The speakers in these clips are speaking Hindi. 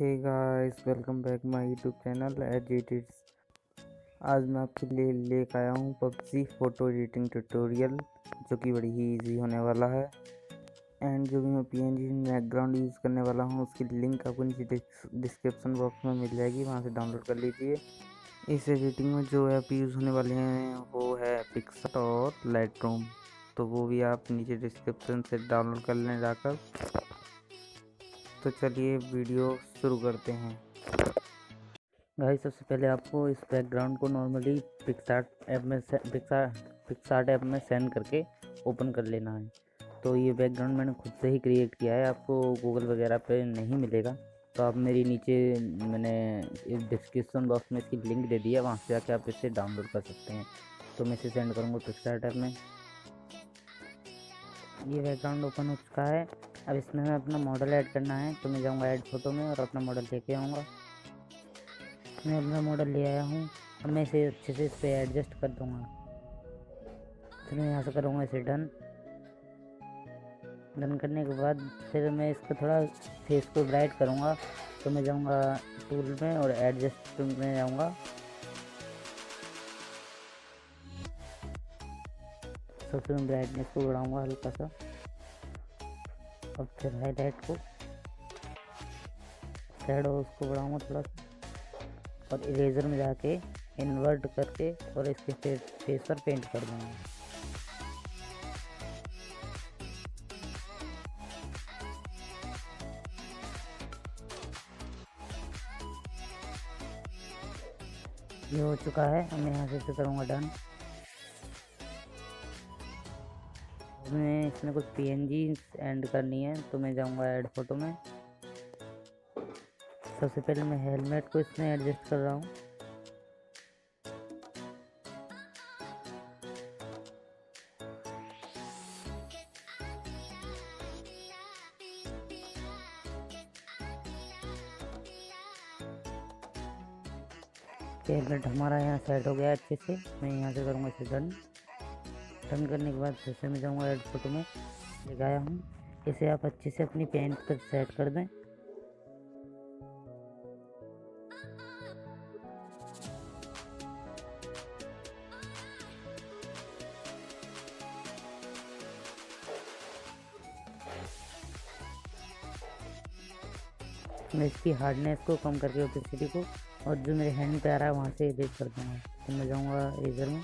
Hey guys, welcome back my YouTube channel as it is. आज मैं आपके लिए लेकर आया हूँ पबजी फ़ोटो एडिटिंग ट्यूटोरियल, जो कि बड़ी ही इजी होने वाला है। एंड जो भी मैं पीएनजी बैकग्राउंड यूज़ करने वाला हूँ उसकी लिंक आपको नीचे डिस्क्रिप्शन बॉक्स में मिल जाएगी, वहाँ से डाउनलोड कर लीजिए। इस एडिटिंग में जो ऐप यूज़ होने वाले हैं वो है पिक्सआर्ट और लाइटरूम, तो वो भी आप नीचे डिस्क्रिप्शन से डाउनलोड कर लें जाकर। तो चलिए वीडियो शुरू करते हैं। गाइस, सबसे पहले आपको इस बैकग्राउंड को नॉर्मली पिक्सआर्ट ऐप में सेंड करके ओपन कर लेना है। तो ये बैकग्राउंड मैंने खुद से ही क्रिएट किया है, आपको गूगल वगैरह पे नहीं मिलेगा। तो आप मेरी नीचे मैंने इस डिस्क्रिप्शन बॉक्स में इसकी लिंक दे दी है, वहाँ से जाके आप इसे डाउनलोड कर सकते हैं। तो मैं इसे सेंड करूँगा पिक्सआर्ट ऐप में। ये बैकग्राउंड ओपन हो चुका है। अब इसमें हमें अपना मॉडल ऐड करना है, तो मैं जाऊंगा ऐड फोटो में और अपना मॉडल लेके आऊँगा। मैं अपना मॉडल ले आया हूँ। अब मैं इसे अच्छे से इस पर एडजस्ट कर दूँगा। फिर मैं यहाँ से करूँगा इसे डन करने के बाद फिर मैं इसको थोड़ा फेस को ब्राइट करूँगा। तो मैं जाऊँगा टूल में और एडजस्ट में जाऊँगा। सबसे मैं ब्राइटनेस को बढ़ाऊँगा हल्का सा। अब फिर हाईलाइट को शैडो उसको बढ़ाऊँगा थोड़ा सा, और इरेजर में जाके इन्वर्ट करके और इसके फेस पर पेंट कर दूँगा। ये हो चुका है। अब मैं यहाँ से इसे करूँगा डन। मैं इसमें कुछ पीएनजी एंड करनी है, तो मैं जाऊँगा ऐड फोटो में। सबसे पहले मैं हेलमेट को इसमें एडजस्ट कर रहा हूँ। हेलमेट हमारा यहाँ सेट हो गया अच्छे से। मैं यहाँ से करूँगा इसे डन करने के बाद फिर से मैं जाऊँगा ऐड फोटो में। लगाया हूँ इसे, आप अच्छे से अपनी पेंट पर सेट कर दें। मैं इसकी हार्डनेस को कम करके ओपेसिटी को, और जो मेरे हैंड पे आ रहा है वहाँ से इरेज कर दूँगा। तो मैं जाऊँगा इरेजर में।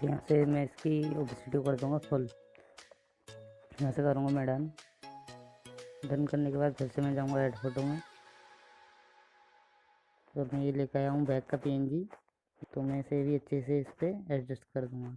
यहाँ से मैं इसकी ओपेसिटी कर दूँगा फुल। यहाँ से करूँगा मैं डन करने के बाद फिर से मैं जाऊँगा ऐड फोटो में। तो मैं ये लेकर आया हूँ बैक का पीएनजी, तो मैं इसे भी अच्छे से इस पर एडजस्ट कर दूँगा।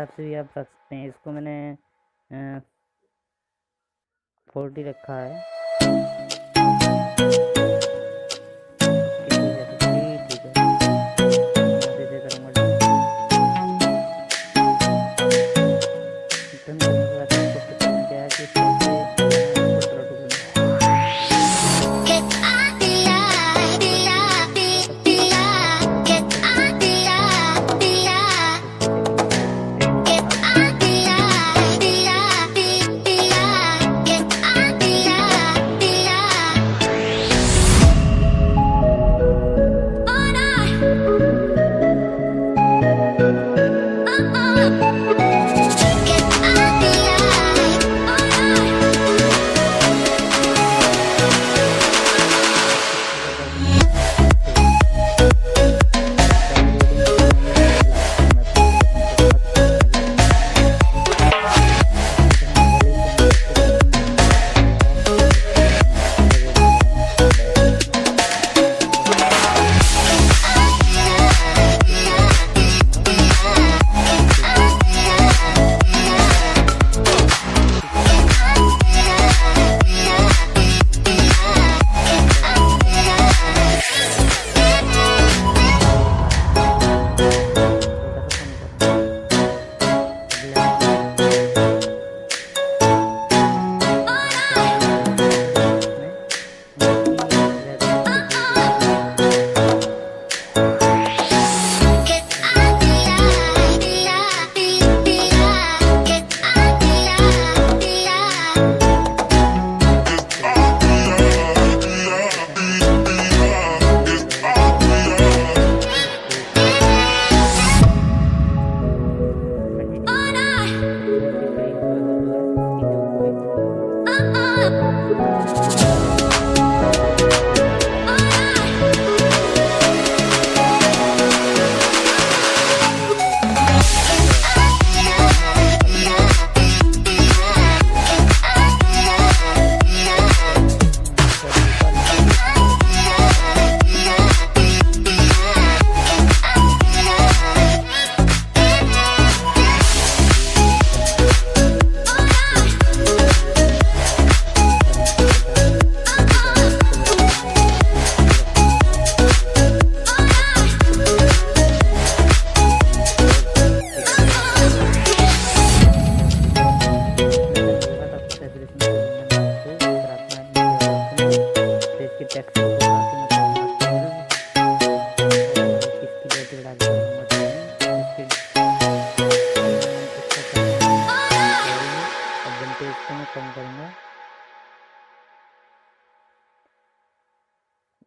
हिसाब से भी आप रख सकते हैं। इसको मैंने 40 रखा है। ठीक है, मैं इसे करूँगा डन। डन करने के बाद सबसे करना क्या है कि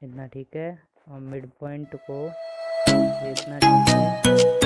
इतना ठीक है। और मिड पॉइंट को इतना ठीक है।